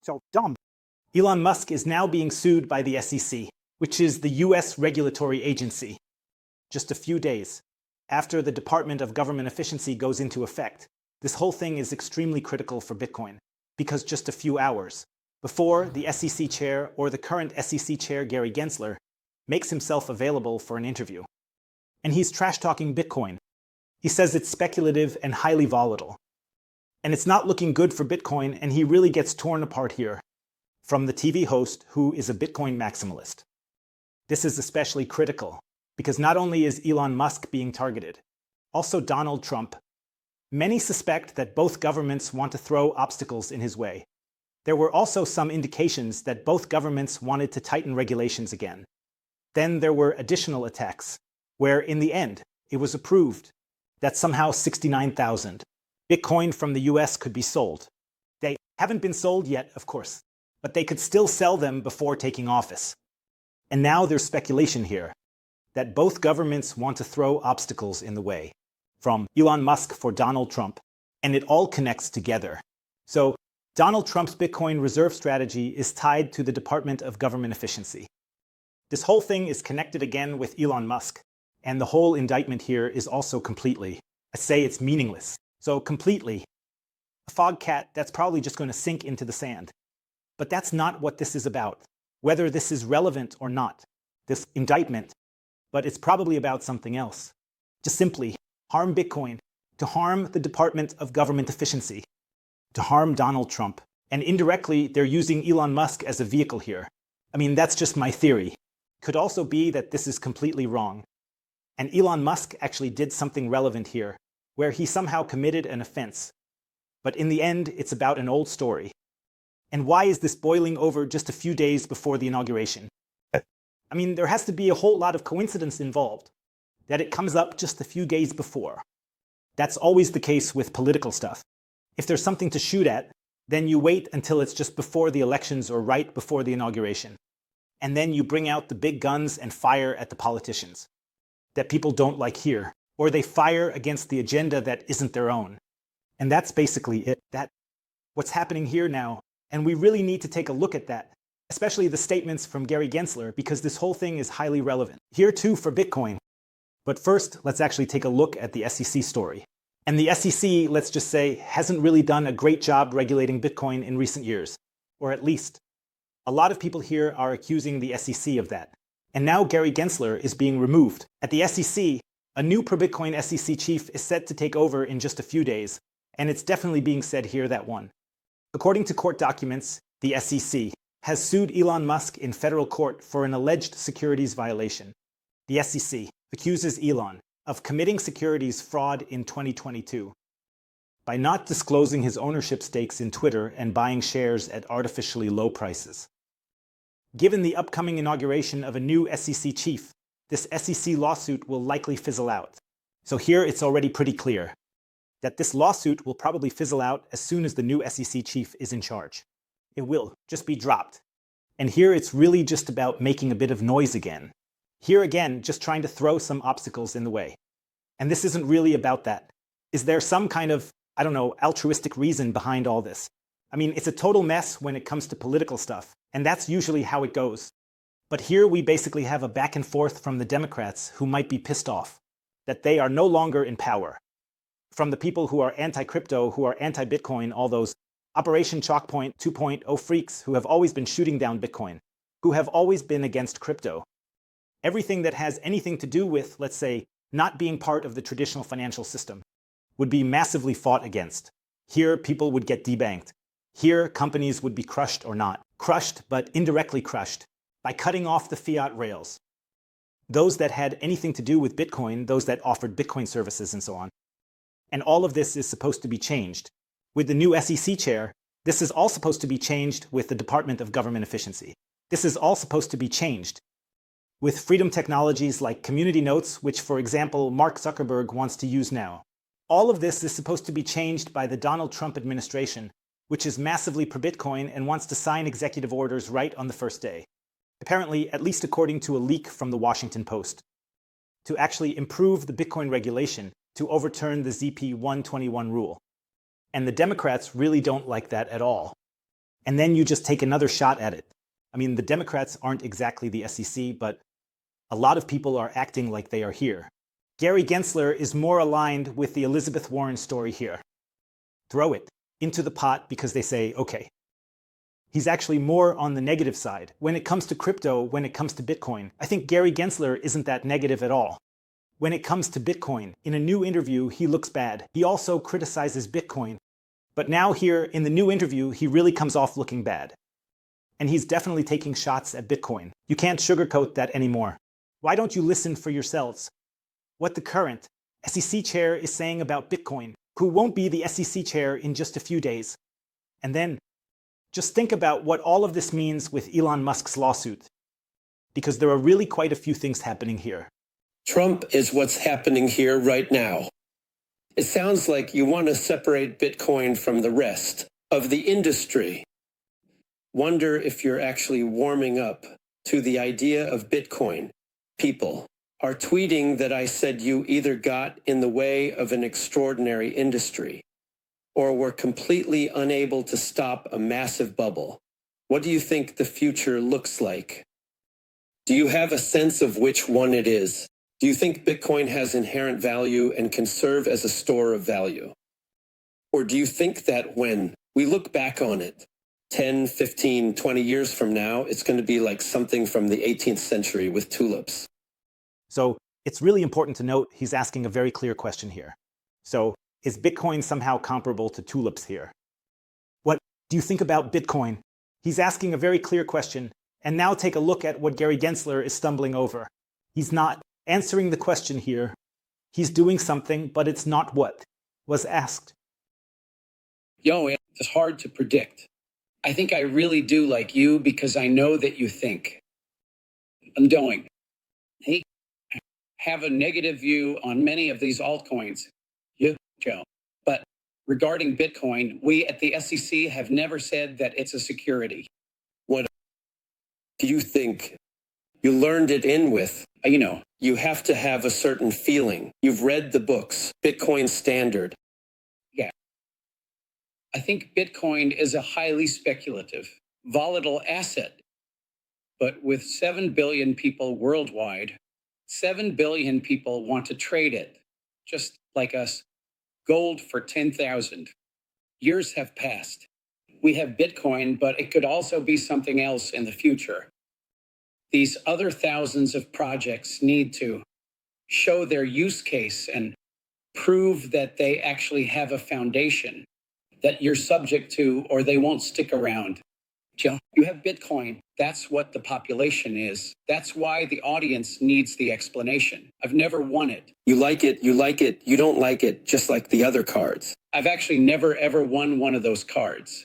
so dumb. Elon Musk is now being sued by the SEC, which is the US regulatory agency. Just a few days after the Department of Government Efficiency goes into effect, this whole thing is extremely critical for Bitcoin, because just a few hours before the SEC chair, or the current SEC chair Gary Gensler, makes himself available for an interview. And he's trash-talking Bitcoin. He says it's speculative and highly volatile. And it's not looking good for Bitcoin, and he really gets torn apart here from the TV host who is a Bitcoin maximalist. This is especially critical because not only is Elon Musk being targeted, also Donald Trump. Many suspect that both governments want to throw obstacles in his way. There were also some indications that both governments wanted to tighten regulations again. Then there were additional attacks, where in the end, it was approved that somehow 69,000 Bitcoin from the US could be sold. They haven't been sold yet, of course, but they could still sell them before taking office. And now there's speculation here that both governments want to throw obstacles in the way, from Elon Musk for Donald Trump, and it all connects together. So Donald Trump's Bitcoin reserve strategy is tied to the Department of Government Efficiency. This whole thing is connected again with Elon Musk, and the whole indictment here is also completely, I say it's meaningless. So completely, a fog cat that's probably just going to sink into the sand. But that's not what this is about, whether this is relevant or not, this indictment. But it's probably about something else. To simply harm Bitcoin, to harm the Department of Government Efficiency, to harm Donald Trump. And indirectly, they're using Elon Musk as a vehicle here. I mean, that's just my theory. Could also be that this is completely wrong. And Elon Musk actually did something relevant here, where he somehow committed an offense. But in the end, it's about an old story. And why is this boiling over just a few days before the inauguration? I mean, there has to be a whole lot of coincidence involved, that it comes up just a few days before. That's always the case with political stuff. If there's something to shoot at, then you wait until it's just before the elections or right before the inauguration. And then you bring out the big guns and fire at the politicians that people don't like here, or they fire against the agenda that isn't their own. And that's basically it. That's what's happening here now. And we really need to take a look at that, especially the statements from Gary Gensler, because this whole thing is highly relevant. Here too for Bitcoin. But first, let's actually take a look at the SEC story. And the SEC, let's just say, hasn't really done a great job regulating Bitcoin in recent years. Or at least, a lot of people here are accusing the SEC of that. And now Gary Gensler is being removed. At the SEC, a new pro-Bitcoin SEC chief is set to take over in just a few days. And it's definitely being said here that one. According to court documents, the SEC has sued Elon Musk in federal court for an alleged securities violation. The SEC accuses Elon of committing securities fraud in 2022 by not disclosing his ownership stakes in Twitter and buying shares at artificially low prices. Given the upcoming inauguration of a new SEC chief, this SEC lawsuit will likely fizzle out. So here it's already pretty clear that this lawsuit will probably fizzle out as soon as the new SEC chief is in charge. It will just be dropped. And here it's really just about making a bit of noise again. Here again, just trying to throw some obstacles in the way. And this isn't really about that. Is there some kind of, I don't know, altruistic reason behind all this? I mean, it's a total mess when it comes to political stuff, and that's usually how it goes. But here we basically have a back and forth from the Democrats who might be pissed off that they are no longer in power. From the people who are anti-crypto, who are anti-Bitcoin, all those Operation Chalkpoint 2.0 freaks who have always been shooting down Bitcoin, who have always been against crypto. Everything that has anything to do with, let's say, not being part of the traditional financial system would be massively fought against. Here, people would get debanked. Here, companies would be crushed or not. Crushed, but indirectly crushed, by cutting off the fiat rails. Those that had anything to do with Bitcoin, those that offered Bitcoin services and so on. And all of this is supposed to be changed. With the new SEC chair, this is all supposed to be changed with the Department of Government Efficiency. This is all supposed to be changed with freedom technologies like community notes, which, for example, Mark Zuckerberg wants to use now. All of this is supposed to be changed by the Donald Trump administration, which is massively pro-Bitcoin and wants to sign executive orders right on the first day. Apparently, at least according to a leak from the Washington Post, to actually improve the Bitcoin regulation to overturn the ZP 121 rule. And the Democrats really don't like that at all. and then you just take another shot at it. I mean, the Democrats aren't exactly the SEC, but a lot of people are acting like they are here. Gary Gensler is more aligned with the Elizabeth Warren story here. Throw it into the pot because they say, okay. He's actually more on the negative side. When it comes to crypto, when it comes to Bitcoin, I think Gary Gensler isn't that negative at all. When it comes to Bitcoin, in a new interview, he looks bad. He also criticizes Bitcoin. But now here, in the new interview, he really comes off looking bad. And he's definitely taking shots at Bitcoin. You can't sugarcoat that anymore. Why don't you listen for yourselves? What the current SEC chair is saying about Bitcoin, who won't be the SEC chair in just a few days. And then, just think about what all of this means with Elon Musk's lawsuit. Because there are really quite a few things happening here. Trump is what's happening here right now. It sounds like you want to separate Bitcoin from the rest of the industry. Wonder if you're actually warming up to the idea of Bitcoin. People are tweeting that I said you either got in the way of an extraordinary industry or were completely unable to stop a massive bubble. What do you think the future looks like? Do you have a sense of which one it is? Do you think Bitcoin has inherent value and can serve as a store of value? Or do you think that when we look back on it, 10, 15, 20 years from now, it's going to be like something from the 18th century with tulips? So it's really important to note he's asking a very clear question here. So is Bitcoin somehow comparable to tulips here? What do you think about Bitcoin? He's asking a very clear question. And now take a look at what Gary Gensler is stumbling over. He's not answering the question here. He's doing something, but it's not what was asked. It's hard to predict. I think I really do like you because I know that you think. I'm doing. Hey, have a negative view on many of these altcoins. You, Joe. But regarding Bitcoin, we at the SEC have never said that it's a security. What do you think you learned it in with? You have to have a certain feeling. You've read the books, Bitcoin Standard. Yeah. I think Bitcoin is a highly speculative, volatile asset. But with 7 billion people worldwide, 7 billion people want to trade it, just like us. Gold for 10,000. Years have passed. We have Bitcoin, but it could also be something else in the future. These other thousands of projects need to show their use case and prove that they actually have a foundation that you're subject to, or they won't stick around. Joe, you have Bitcoin. That's what the population is. That's why the audience needs the explanation. I've never won it. You like it, you don't like it, just like the other cards. I've actually never, ever won one of those cards.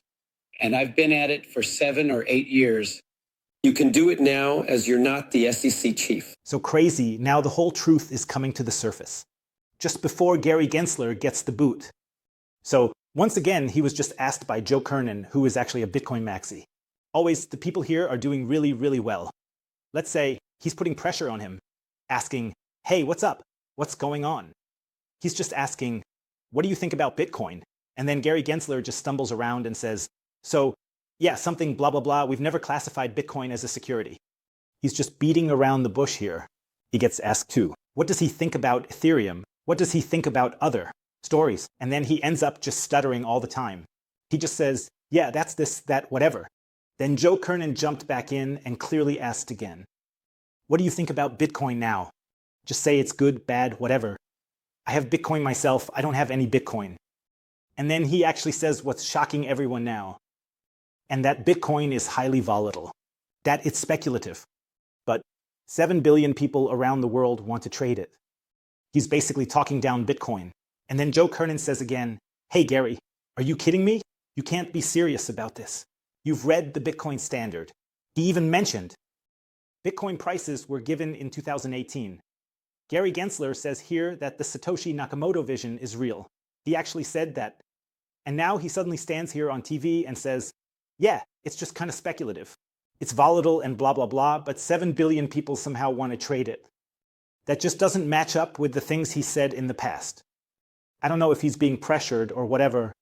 And I've been at it for 7 or 8 years. You can do it now as you're not the SEC chief. So crazy, now the whole truth is coming to the surface. Just before Gary Gensler gets the boot. So once again, he was just asked by Joe Kernan, who is actually a Bitcoin maxi. Always, the people here are doing really, really well. Let's say he's putting pressure on him, asking, hey, what's up? What's going on? He's just asking, what do you think about Bitcoin? And then Gary Gensler just stumbles around and says, so, yeah, something blah, blah, blah. We've never classified Bitcoin as a security. He's just beating around the bush here. He gets asked too, what does he think about Ethereum? What does he think about other stories? And then he ends up just stuttering all the time. He just says, yeah, that's this, that, whatever. Then Joe Kernan jumped back in and clearly asked again, what do you think about Bitcoin now? Just say it's good, bad, whatever. I have Bitcoin myself. I don't have any Bitcoin. And then he actually says what's shocking everyone now. And that Bitcoin is highly volatile, that it's speculative, but 7 billion people around the world want to trade it. He's basically talking down Bitcoin. And then Joe Kernan says again, hey, Gary, are you kidding me? You can't be serious about this. You've read the Bitcoin Standard. He even mentioned Bitcoin prices were given in 2018. Gary Gensler says here that the Satoshi Nakamoto vision is real. He actually said that. And now he suddenly stands here on TV and says, yeah, it's just kind of speculative. It's volatile and blah, blah, blah, but 7 billion people somehow want to trade it. That just doesn't match up with the things he said in the past. I don't know if he's being pressured or whatever.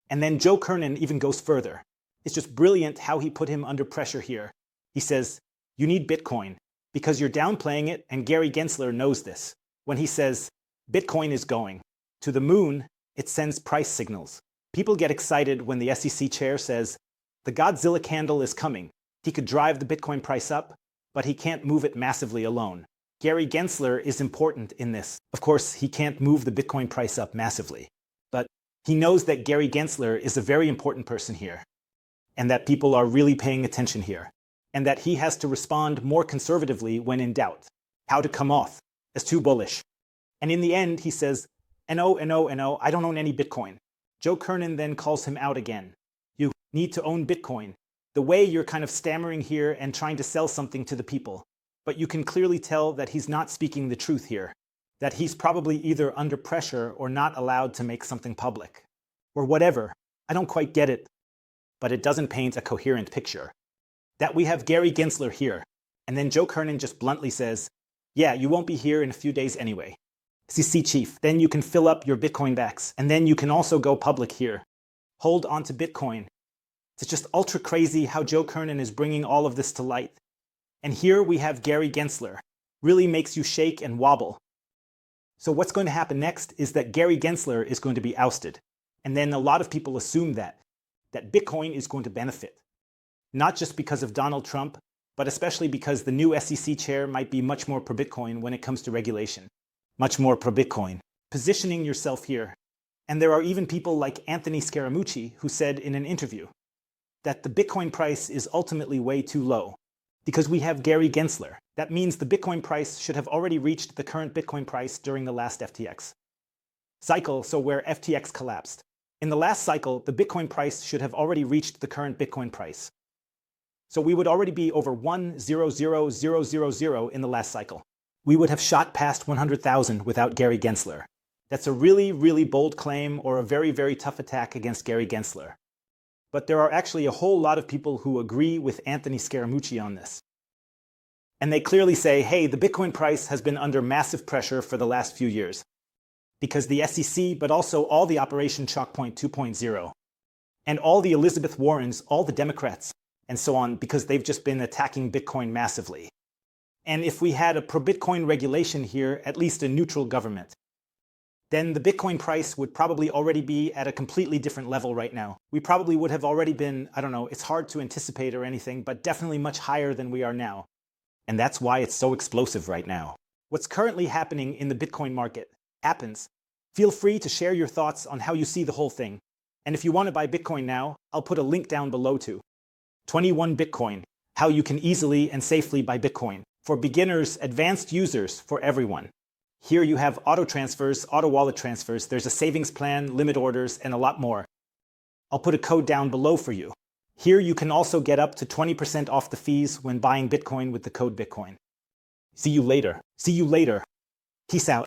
And then Joe Kernan even goes further. It's just brilliant how he put him under pressure here. He says, you need Bitcoin because you're downplaying it, and Gary Gensler knows this. When he says, Bitcoin is going to the moon, it sends price signals. People get excited when the SEC chair says, the Godzilla candle is coming. He could drive the Bitcoin price up, but he can't move it massively alone. Gary Gensler is important in this. Of course, he can't move the Bitcoin price up massively, but he knows that Gary Gensler is a very important person here, and that people are really paying attention here, and that he has to respond more conservatively when in doubt, how to come off as too bullish. And in the end, he says, no, I don't own any Bitcoin. Joe Kernan then calls him out again. You need to own Bitcoin. The way you're kind of stammering here and trying to sell something to the people. But you can clearly tell that he's not speaking the truth here, that he's probably either under pressure or not allowed to make something public, or whatever. I don't quite get it, but it doesn't paint a coherent picture. That we have Gary Gensler here, and then Joe Kernan just bluntly says, yeah, you won't be here in a few days anyway. SEC chief, then you can fill up your Bitcoin backs, and then you can also go public here. Hold on to Bitcoin. It's just ultra crazy how Joe Kernan is bringing all of this to light. And here we have Gary Gensler. Really makes you shake and wobble. So what's going to happen next is that Gary Gensler is going to be ousted. And then a lot of people assume that Bitcoin is going to benefit. Not just because of Donald Trump, but especially because the new SEC chair might be much more pro-Bitcoin when it comes to regulation. Much more pro-Bitcoin. Positioning yourself here. And there are even people like Anthony Scaramucci who said in an interview that the Bitcoin price is ultimately way too low. Because we have Gary Gensler. That means the Bitcoin price should have already reached the current Bitcoin price during the last FTX cycle, so where FTX collapsed. In the last cycle, the Bitcoin price should have already reached the current Bitcoin price. So we would already be over 1,000,000 in the last cycle. We would have shot past 100,000 without Gary Gensler. That's a really, really bold claim or a very, very tough attack against Gary Gensler. But there are actually a whole lot of people who agree with Anthony Scaramucci on this. And they clearly say, hey, the Bitcoin price has been under massive pressure for the last few years. Because the SEC, but also all the Operation Chalkpoint 2.0, and all the Elizabeth Warrens, all the Democrats, and so on, because they've just been attacking Bitcoin massively. And if we had a pro-Bitcoin regulation here, at least a neutral government, then the Bitcoin price would probably already be at a completely different level right now. We probably would have already been, I don't know, it's hard to anticipate or anything, but definitely much higher than we are now. And that's why it's so explosive right now. What's currently happening in the Bitcoin market happens. Feel free to share your thoughts on how you see the whole thing. And if you want to buy Bitcoin now, I'll put a link down below to 21 Bitcoin, how you can easily and safely buy Bitcoin. For beginners, advanced users, for everyone. Here you have auto transfers, auto wallet transfers, there's a savings plan, limit orders, and a lot more. I'll put a code down below for you. Here you can also get up to 20% off the fees when buying Bitcoin with the code Bitcoin. See you later. See you later. Peace out.